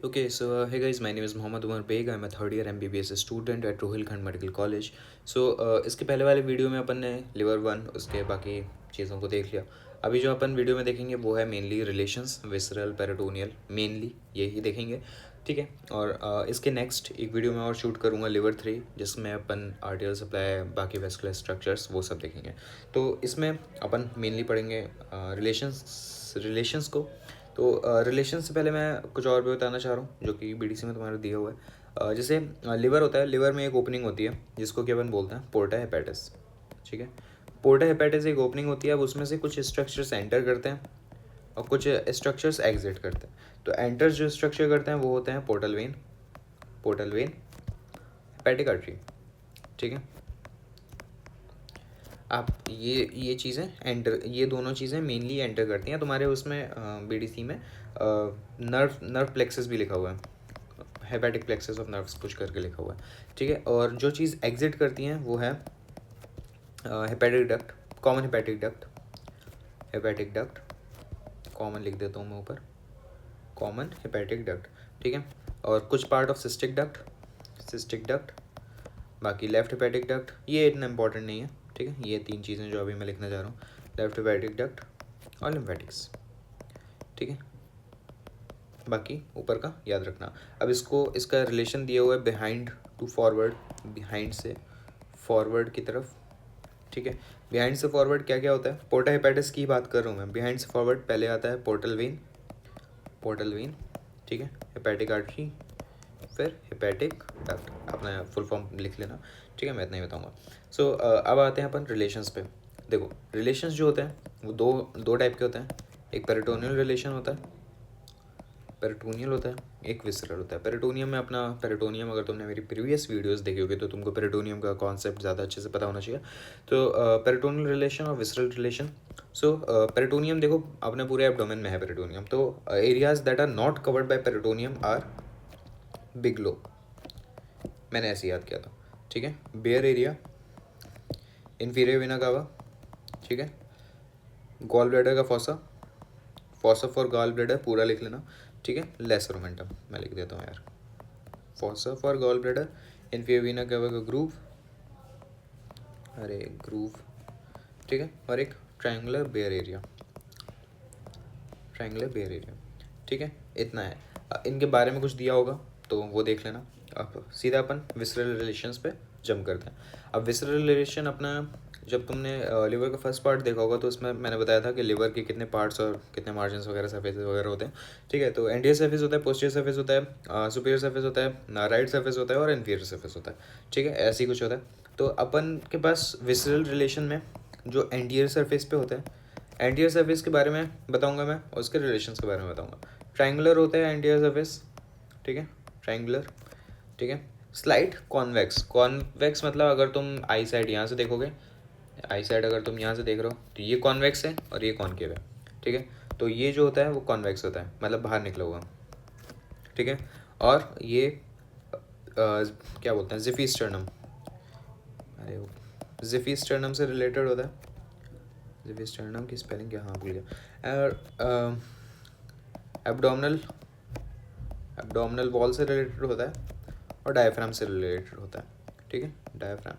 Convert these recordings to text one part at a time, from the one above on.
Okay, so hey guys, my name is Mohammad Umar Beg. I'm a third year MBBS student at Rohilkhand Medical College. So इसके पहले वाले video में अपन ने liver one उसके बाकी चीज़ों को देख लिया. अभी जो अपन वीडियो में देखेंगे वो है mainly relations visceral peritoneal, mainly यही देखेंगे. ठीक है. और इसके नेक्स्ट एक वीडियो में और शूट करूँगा लिवर थ्री, जिसमें अपन आर्टियल सप्लाई बाकी वेस्कुलर स्ट्रक्चर्स वो सब देखेंगे. तो इसमें अपन मेनली पढ़ेंगे रिलेशंस को. तो रिलेशन से पहले मैं कुछ और भी बताना चाह रहा हूँ जो कि बीडीसी में तुम्हारा दिया हुआ है. जैसे लिवर होता है, लिवर में एक ओपनिंग होती है जिसको कि अपन बोलते हैं पोर्टा हेपेटिस. ठीक है. पोर्टा हेपेटिस एक ओपनिंग होती है. अब उसमें से कुछ स्ट्रक्चर्स एंटर करते हैं और कुछ स्ट्रक्चर्स एग्जिट करते हैं. तो एंटर जो स्ट्रक्चर करते हैं वो होते हैं पोर्टल वेन, हेपेटिक आर्टरी. ठीक है. आप ये चीज़ें एंटर, ये दोनों चीज़ें मेनली एंटर करती हैं तुम्हारे उसमें बीडीसी में. नर्व प्लेक्सस भी लिखा हुआ है, हेपेटिक प्लेक्सस ऑफ नर्व्स कुछ करके लिखा हुआ है. ठीक है. और जो चीज़ एग्जिट करती हैं वो है hepatic duct, common hepatic duct common लिख देता हूँ मैं ऊपर, कॉमन हेपेटिक डक्ट. ठीक है. और कुछ पार्ट ऑफ सिस्टिक डक्ट, बाकी लेफ्ट हेपेटिक डक्ट ये इतना इंपॉर्टेंट नहीं है. ठीक है. ये तीन चीज़ें जो अभी मैं लिखने जा रहा हूँ, लेफ्ट हेपेटिक डक्ट और लिम्फेटिक्स. ठीक है. बाकी ऊपर का याद रखना. अब इसका रिलेशन दिया हुआ है बिहाइंड टू फॉरवर्ड, बिहाइंड से फॉरवर्ड की तरफ. ठीक है. बिहाइंड से फॉरवर्ड क्या क्या होता है, पोर्टा हेपेटिस की बात कर रहा हूँ मैं. बिहाइंड से फॉरवर्ड पहले आता है पोर्टल वेन. ठीक है. हेपेटिक आर्टरी, फिर हेपेटिक डक्ट. अपना फुल फॉर्म लिख लेना. ठीक है. मैं इतना ही बताऊँगा. सो अब आते हैं अपन रिलेशंस पे. देखो रिलेशंस जो होते हैं वो दो टाइप के होते हैं. एक पेरिटोनियल रिलेशन होता है, एक विसरल होता है. पेरिटोनियम में अपना पेरिटोनियम, अगर तुमने मेरी प्रीवियस वीडियोस देखी होगी तो तुमको पेरिटोनियम का कॉन्सेप्ट ज़्यादा अच्छे से पता होना चाहिए. तो पेरिटोनियल रिलेशन और विसरल रिलेशन. सो पेरिटोनियम देखो अपने पूरे एब्डोमेन में है पेरिटोनियम. तो areas that are not covered by peritoneum are बिगलो. मैंने ऐसे याद किया था. ठीक है. बेयर एरिया, इन्फीरियर वेना कावा. ठीक है. गॉल ब्लैडर का फॉसा फॉर गॉल ब्लैडर पूरा लिख लेना. ठीक है. लेसर मोमेंटम मैं लिख देता हूँ यार, fossa for gall bladder, inferior vena cava का ग्रूव, अरे ग्रूव. ठीक है. और एक ट्रायंगुलर बेयर एरिया. ठीक है. इतना है. इनके बारे में कुछ दिया होगा तो वो देख लेना. अब सीधा अपन विसरल रिलेशंस पे जंप करते हैं. अब विसरल रिलेशन अपना, जब तुमने लिवर का फर्स्ट पार्ट देखा होगा तो उसमें मैंने बताया था कि लिवर के कितने पार्ट्स और कितने मार्जिन्स वगैरह सरफेस वगैरह होते हैं. ठीक है. तो एंटीरियर सरफेस होता है, पोस्टीरियर सरफेस होता है, सुपीरियर सरफेस होता है, राइट सरफेस होता है और इन्फीरियर सरफेस होता है. ठीक है. ऐसे ही कुछ होता है. तो अपन के पास विसरल रिलेशन में जो एंटीरियर सरफेस पे होता है, एंटीरियर सरफेस के बारे में बताऊंगा मैं और उसके रिलेशंस के बारे में बताऊंगा. ट्रायंगुलर होता है एंटीरियर सरफेस. ठीक है. ट्रायंगुलर. ठीक है. स्लाइट कॉन्वेक्स मतलब अगर तुम आई साइड यहाँ से देखोगे, आई साइड अगर तुम यहाँ से देख रहे हो तो ये कॉन्वेक्स है और ये कॉनकेव है. ठीक है. तो ये जो होता है वो कॉन्वेक्स होता है, मतलब बाहर निकला हुआ. ठीक है. और ये क्या बोलते हैं, जिफी स्टर्नम. अरे जिफी स्टर्नम से रिलेटेड होता है. जिफी स्टर्नम की स्पेलिंग क्या, हाँ भूल गया. और एब्डोमिनल वॉल से रिलेटेड होता है और डायफ्राम से रिलेटेड होता है. ठीक है. डायफ्राम.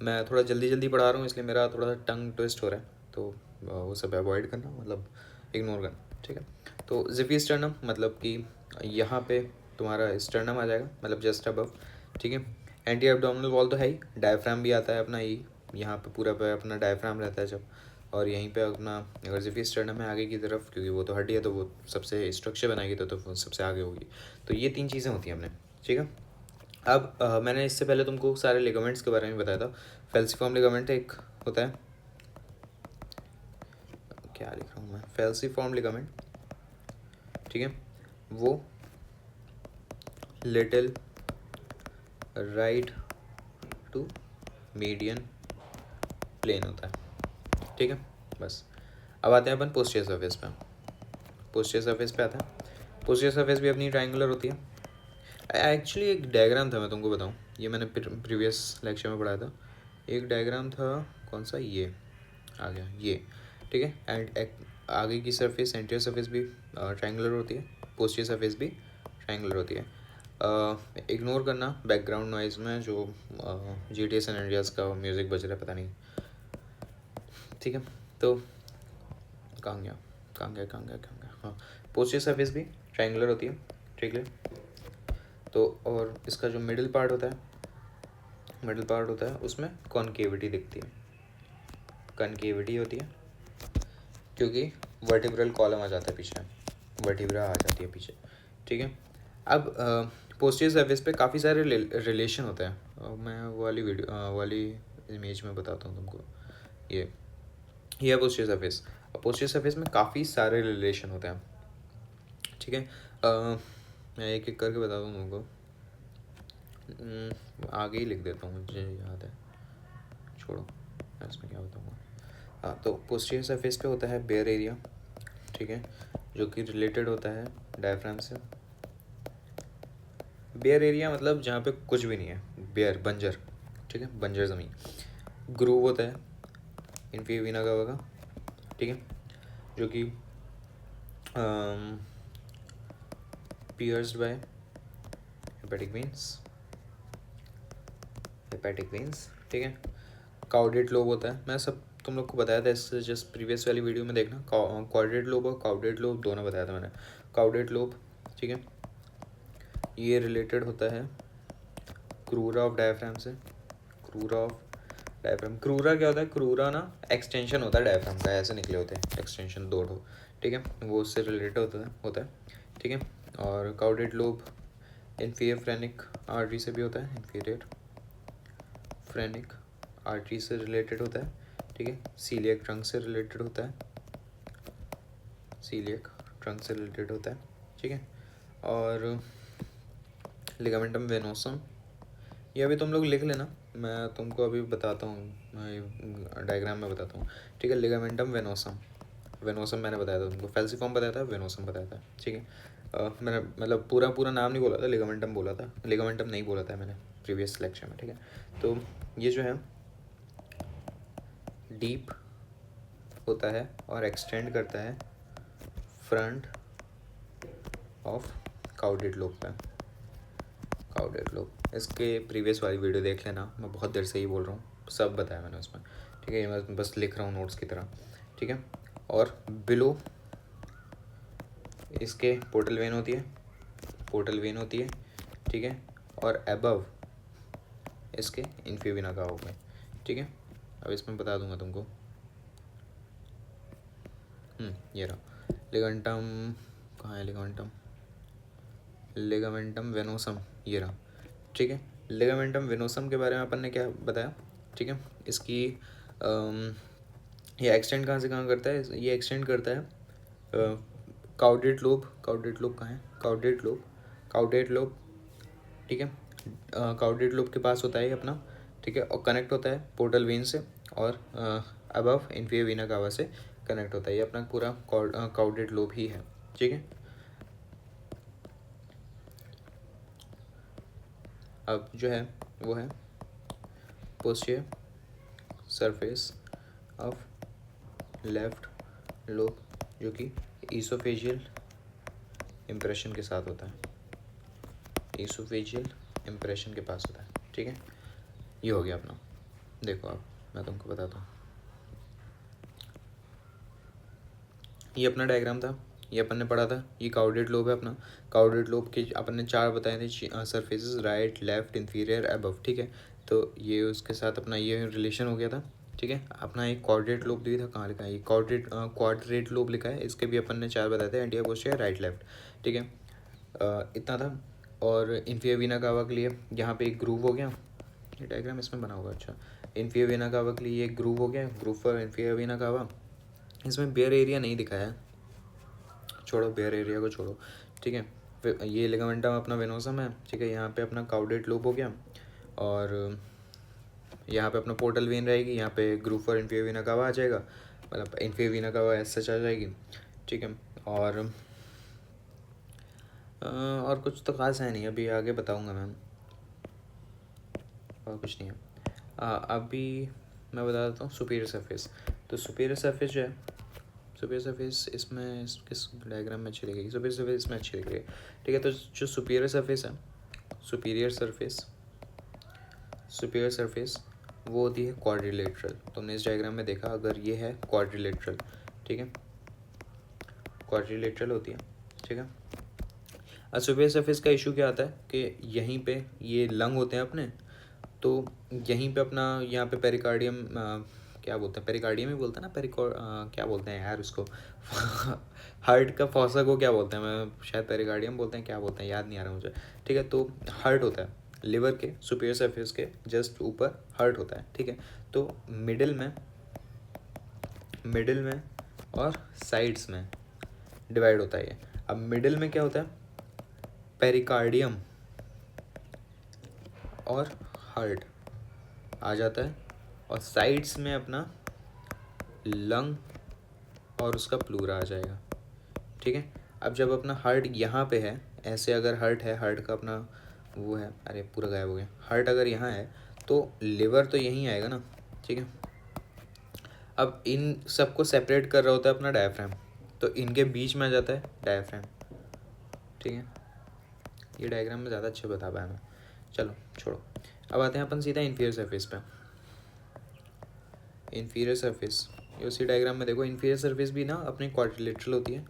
मैं थोड़ा जल्दी पढ़ा रहा हूँ इसलिए मेरा थोड़ा सा टंग ट्विस्ट हो रहा है, तो वो सब अवॉइड करना, मतलब इग्नोर करना. ठीक है. तो जिफी स्टर्नम मतलब कि यहाँ पे तुम्हारा स्टर्नम आ जाएगा, मतलब जस्ट अबव. ठीक है. एंटी एब्डोमिनल वॉल तो है ही, डायफ्राम भी आता है अपना, यही यहाँ पे पूरा पे अपना डायफ्राम रहता है जब. और यहीं पे अपना अगर जिफी स्टर्नम है आगे की तरफ, क्योंकि वो तो हड्डी है तो वो सबसे स्ट्रक्चर बनाएगी तो सबसे आगे होगी. तो ये तीन चीज़ें होती हैं अपने. ठीक है. अब मैंने इससे पहले तुमको सारे लिगामेंट्स के बारे में बताया था. फेल्सीफॉर्म लिगामेंट एक होता है, क्या लिख रहा हूँ मैं, फेल्सीफॉर्म लिगामेंट. ठीक है. वो little right to median plane होता है. ठीक है. बस. अब आते हैं अपन पोस्टीरियर सरफेस पे. आते हैं. पोस्टीरियर सरफेस भी अपनी ट्रायंगुलर होती है. एक्चुअली एक डायग्राम था, मैं तुमको बताऊं, ये मैंने प्रीवियस लेक्चर में पढ़ाया था. एक डायग्राम था, कौन सा, ये आ गया ये. ठीक है. एंड आगे की सरफेस, एंटीरियर सरफेस भी ट्रायंगुलर होती है. पोस्टीरियर सरफेस भी ट्रायंगुलर होती है। इग्नोर करना बैकग्राउंड नॉइज़ में जो GTA सैन एंड्रियास का म्यूज़िक बज रहा है, पता नहीं, ठीक है। तो कहाँ गया, हाँ, पोस्टीरियर सरफेस भी ट्रायंगुलर होती है, ठीक है। तो और इसका जो मिडिल पार्ट होता है उसमें कॉनकेविटी दिखती है, कॉनकेविटी होती है क्योंकि वर्टिब्रल कॉलम आ जाता है पीछे, वर्टिब्रा आ जाती है पीछे, ठीक है। अब पोस्टीरियर सरफेस पे काफ़ी सारे रिलेशन होते हैं। मैं वाली इमेज में बताता हूँ तुमको। ये है पोस्टीरियर सरफेस। पोस्टीरियर सरफेस में काफ़ी सारे रिलेशन होते हैं, ठीक है। मैं एक एक करके बताता हूँ तुमको। आगे ही लिख देता हूँ, मुझे याद है, छोड़ो मैं इसमें क्या बताऊँगा। हाँ, तो पोस्टीरियर सरफेस पे होता है बेयर एरिया, ठीक है, जो कि रिलेटेड होता है डायफ्राम से। बेयर एरिया मतलब जहाँ पे कुछ भी नहीं है, बेयर, बंजर, ठीक है, बंजर ज़मीन। ग्रूव होता है इन्फीरियर वीना कावा का, ठीक है, जो कि पियर्स्ड बाय हेपेटिक वेन्स, ठीक है। काउडेट लोब होता है, मैं सब तुम लोग को बताया था इससे, जस्ट प्रीवियस वाली वीडियो में देखना। क्वाड्रेट लोब और काउडेट लोब दोनों बताया था मैंने। काउडेट लोब, ठीक है, ये रिलेटेड होता है क्रूरा ऑफ डायफ्राम से। क्रूरा क्या होता है? क्रूरा ना एक्सटेंशन होता है डायफ्राम का, ऐसे निकले होते हैं एक्सटेंशन, दो ठो, ठीक है, वो उससे रिलेटेड होता है, ठीक है। और काउडेट लोब इन्फीरियर फ्रेनिक आर्टरी से भी होता है, इन्फीरियर फ्रेनिक आर्टरी से रिलेटेड होता है, ठीक है। सीलियक ट्रंक से रिलेटेड होता है, ठीक है। और लिगामेंटम वेनोसम, ये अभी तुम लोग लिख लेना, मैं तुमको अभी बताता हूँ, मैं डायग्राम में बताता हूँ, ठीक है। लिगामेंटम वेनोसम मैंने बताया था तुमको, फेल्सिफॉर्म बताया था, वेनोसम बताया था, ठीक है। मैंने मतलब पूरा नाम नहीं बोला था, लिगामेंटम बोला था, लिगामेंटम नहीं बोला था मैंने प्रीवियस लेक्चर में, ठीक है। तो ये जो है डीप होता है और एक्सटेंड करता है फ्रंट ऑफ काउडेट लोब पे। इसके प्रीवियस वाली वीडियो देख लेना, मैं बहुत देर से ही बोल रहा हूँ, सब बताया मैंने उसमें, ठीक है। मैं बस लिख रहा हूँ नोट्स की तरह, ठीक है। और बिलो इसके पोर्टल वेन होती है, ठीक है। और अबव इसके इन्फीरियर वीना कावा में, ठीक है। अब इसमें बता दूंगा तुमको, ये रहा लिगामेंटम, कहाँ है लिगामेंटम वेनोसम, ये रहा, ठीक है। लिगामेंटम वेनोसम के बारे में अपन ने क्या बताया, ठीक है। इसकी ये एक्सटेंड कहाँ से कहाँ करता है? ये एक्सटेंड करता है काउडेट लोब कहाँ है? काउडेट लोब, ठीक है। काउडेट लोब के पास होता है अपना, ठीक है, और कनेक्ट होता है पोर्टल वेन से, और अबव इन्फीरियर वीना कावा से कनेक्ट होता है। ये अपना पूरा काउडेट लोब ही है, ठीक है। अब जो है वो है posterior surface of left lobe, जो कि ईसोफेजियल इम्प्रेशन के साथ होता है, ईसोफेजियल इम्प्रेशन के पास होता है, ठीक है। ये हो गया अपना, देखो अब मैं तुमको बताता हूँ, ये अपना डायग्राम था, ये अपन ने पढ़ा था, ये काउडेट लोब है अपना। काउडेट लोब के अपन ने 4 बताए थे surfaces, right, left, inferior, above, ठीक है। तो ये उसके साथ अपना ये रिलेशन हो गया था, ठीक है। अपना एक क्वाड्रेट लोब भी था, कहाँ लिखा है ये? क्वाड्रेट लोब लिखा है, इसके भी अपन ने 4 बताए थे, एंटीरियर, पोस्टीरियर, राइट, लेफ्ट, ठीक है। इतना था। और इन्फीरियर वीना कावा के लिए यहाँ पे एक ग्रूव हो गया, ये डायग्राम इसमें बना होगा, अच्छा। इन्फीरियर वीना कावा के लिए एक ग्रूव हो गया, ग्रूव फॉर इन्फीरियर वीना कावा। इसमें बेयर एरिया नहीं दिखाया है, छोड़ो, बेयर एरिया को छोड़ो, ठीक है। फिर ये लिगामेंटम अपना वेनोसम है, ठीक है। यहाँ पे अपना काउडेट लोब हो गया, और यहाँ पे अपना पोर्टल वेन रहेगी, यहाँ पे ग्रूव फॉर इन्फीरियर वीना कावा आ जाएगा, मतलब इन्फीरियर वीना कावा ऐसा आ जाएगी, ठीक है। और कुछ तो खास है नहीं, अभी आगे बताऊँगा मैम, और कुछ नहीं है। अभी मैं बता देता हूँ सुपीरियर सरफेस। तो सुपीरियर सरफेस जो है, सुपीरियर सरफेस इसमें किस डायग्राम में अच्छी दिखेगी? सुपीरियर सरफेस इसमें अच्छी दिख रही है, ठीक है। तो जो सुपीरियर सरफेस है, सुपीरियर सरफेस वो होती है क्वाड्रिलेटरल। तुमने इस डायग्राम में देखा, अगर ये है क्वाड्रिलेटरल, ठीक है, क्वाड्रिलेटरल होती है, ठीक है। अब सुपीरियर सरफेस का इशू क्या आता है कि यहीं पे ये लंग होते हैं अपने, तो यहीं पे अपना यहाँ पे पेरिकार्डियम, क्या बोलते हैं, पेरिकार्डियम ही बोलते हैं ना, क्या बोलते हैं यार उसको हार्ट का फॉसा को क्या बोलते हैं, मैं शायद पेरिकार्डियम बोलते हैं, क्या बोलते हैं याद नहीं आ रहा मुझे, ठीक है। तो हार्ट होता है लिवर के सुपीरियर सरफेस के जस्ट ऊपर हार्ट होता है, ठीक है। तो मिडिल में और साइड्स में डिवाइड होता है ये। अब मिडिल में क्या होता है, पेरिकार्डियम और हार्ट आ जाता है, और साइड्स में अपना लंग और उसका प्लूरा आ जाएगा, ठीक है। अब जब अपना हार्ट यहाँ पे है, ऐसे अगर हार्ट है, हार्ट का अपना वो है, अरे पूरा गायब हो गया, हार्ट अगर यहाँ है तो लिवर तो यहीं आएगा ना, ठीक है। अब इन सबको सेपरेट कर रहा होता है अपना डायफ्राम, तो इनके बीच में आ जाता है डायफ्राम, ठीक है। ये डायग्राम में ज़्यादा अच्छे बता पाया मैं, चलो छोड़ो। अब आते हैं अपन सीधा इन्फीरियर सरफेस पे। इन्फीरियर सरफेस ये उसी डायग्राम में देखो, इन्फीरियर सरफेस भी ना अपनी क्वाड्रिलेटरल होती है,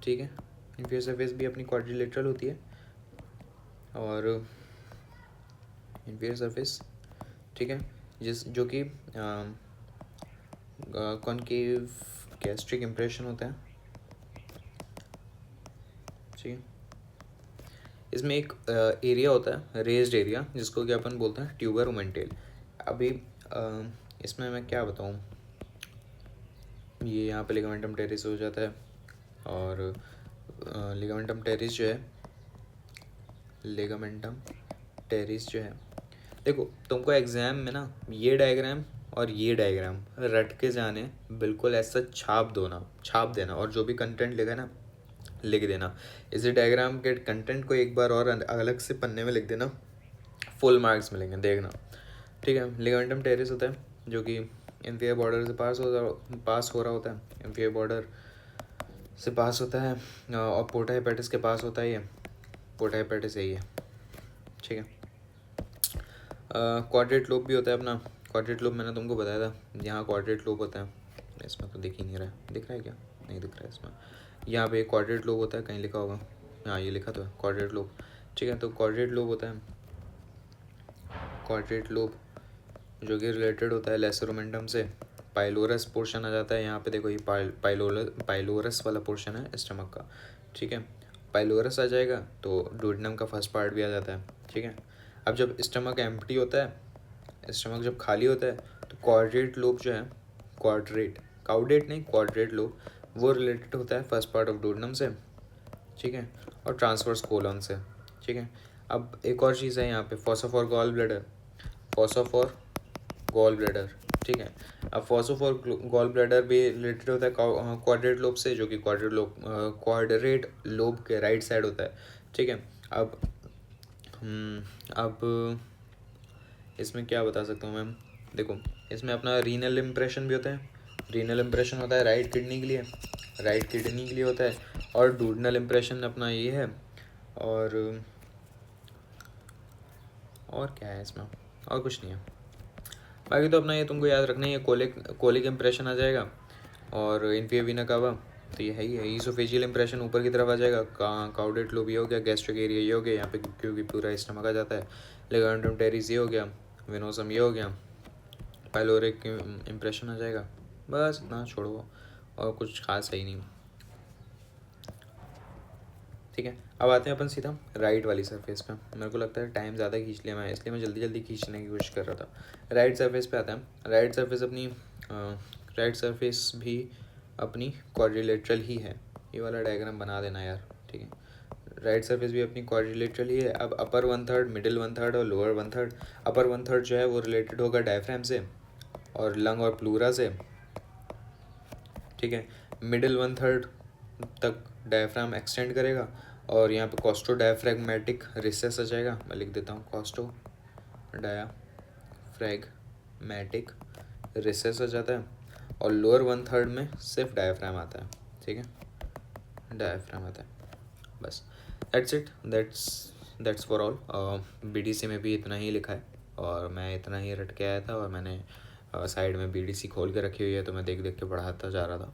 ठीक है। इन्फीरियर सरफेस भी अपनी क्वाड्रिलेटरल होती है, और इन्फीरियर सरफेस, ठीक है, जो कि कॉनकेव गैस्ट्रिक इम्प्रेशन होता है, ठीक है। इसमें एक एरिया होता है, रेज्ड एरिया, जिसको कि अपन बोलते हैं ट्यूबर ओमेंटेल। अभी इसमें मैं क्या बताऊँ, ये यहाँ पे लिगामेंटम टेरिस हो जाता है, और लिगामेंटम टेरिस जो है, देखो तुमको एग्जाम में ना ये डायग्राम और ये डायग्राम रट के जाने, बिल्कुल ऐसा छाप देना, और जो भी कंटेंट लिखा है ना लिख देना। इसी डायग्राम के कंटेंट को एक बार और अलग से पन्ने में लिख देना, फुल मार्क्स मिलेंगे, देखना, ठीक है। लिगामेंटम टेरिस होता है जो कि इंफीरियर बॉर्डर से पास हो रहा होता है, इंफीरियर बॉर्डर से पास होता है, और पोर्टा हेपेटिस के पास होता है, ये पोर्टा हेपेटिस यही है, ठीक है। क्वाड्रेट लोब भी होता है अपना, क्वाड्रेट लोब मैंने तुमको बताया था, यहाँ क्वाड्रेट लोब होता है, इसमें तो दिख ही नहीं रहा है, दिख रहा है क्या, नहीं दिख रहा है इसमें, यहाँ पे क्वाड्रेट लोब होता है, कहीं लिखा होगा, हाँ ये लिखा तो है क्वाड्रेट लोब, ठीक है। तो क्वाड्रेट लोब होता है, क्वाड्रेट लोब जो कि रिलेटेड होता है लेसर ओमेंटम से। पाइलोरस पोर्शन आ जाता है यहाँ पे, देखो ये पाइलोरस वाला पोर्शन है स्टमक का, ठीक है। पाइलोरस आ जाएगा तो डुओडेनम का फर्स्ट पार्ट भी आ जाता है, ठीक है। अब जब स्टमक एम्प्टी होता है, स्टमक जब खाली होता है, तो क्वाड्रेट लोब जो है, काउडेट नहीं क्वाड्रेट लोब, वो रिलेटेड होता है फर्स्ट पार्ट ऑफ डुओडेनम से, ठीक है, और ट्रांसवर्स कोलन से, ठीक है। अब एक और चीज़ है यहाँ पे, फॉसा फॉर गॉल ब्लैडर, ठीक है। अब फॉसा फॉर गॉल ब्लैडर भी रिलेटेड होता है क्वाड्रेट लोब से, जो कि क्वाड्रेट लोब के राइट साइड होता है, ठीक है। अब इसमें क्या बता सकता हूँ मैम, देखो इसमें अपना रीनल इम्प्रेशन भी होता है, रीनल इम्प्रेशन होता है राइट किडनी के लिए होता है, और डूडनल इम्प्रेशन अपना ये है, और क्या है इसमें, और कुछ नहीं है। बाकी तो अपना ये तुमको याद रखना है, कोलिक इम्प्रेशन आ जाएगा, और इन्फीरियर वीना कावा तो ये है ही है। ईसोफेजियल इम्प्रेशन ऊपर की तरफ आ जाएगा, काउडेट लोब ये हो गया, गैस्ट्रिक एरिया ये हो गया यहाँ पे क्योंकि पूरा स्टमक आ जाता है, लिगामेंटम टेरिस ये हो गया, वेनोसम ये हो गया, पाइलोरिक इम्प्रेशन आ जाएगा, बस इतना छोड़ो, और कुछ खास है ही नहीं, ठीक है। अब आते हैं अपन सीधा राइट वाली सरफेस पे। मेरे को लगता है टाइम ज़्यादा खींच लिया मैं, इसलिए मैं जल्दी जल्दी खींचने की कोशिश कर रहा था। राइट सरफेस पे आता है। राइट सरफेस भी अपनी क्वाड्रिलेटरल ही है, ये वाला डायग्राम बना देना यार, ठीक है। राइट सरफेस भी अपनी क्वाड्रिलेटरल ही है। अब अपर 1/3, मिडिल 1/3 और लोअर 1/3। अपर 1/3 जो है वो रिलेटेड होगा डायफ्राम से और लंग और प्लूरा से, ठीक है। मिडिल 1/3 तक डायफ्राम एक्सटेंड करेगा, और यहाँ पे कॉस्टो डायफ्रैगमेटिक रिसेस आ जाएगा, मैं लिख देता हूँ कॉस्टो डायाफ्रैगमेटिक रिसेस आ जाता है। और लोअर 1/3 में सिर्फ डायफ्राम आता है, ठीक है, डायफ्राम आता है, बस। That's it, that's for all. BDC में भी इतना ही लिखा है और मैं इतना ही रट के आया था, और मैंने साइड में बीडीसी खोल के रखी हुई है, तो मैं देख देख के पढ़ाता जा रहा था।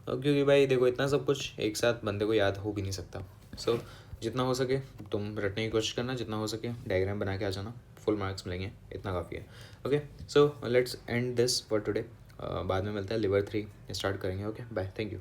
क्योंकि भाई देखो, इतना सब कुछ एक साथ बंदे को याद हो भी नहीं सकता। सो जितना हो सके तुम रटने की कोशिश करना, जितना हो सके डायग्राम बना के आ जाना, फुल मार्क्स मिलेंगे, इतना काफ़ी है। Okay, so let's end this for today. बाद में मिलता है, लिवर 3 स्टार्ट करेंगे। Okay, bye, thank you.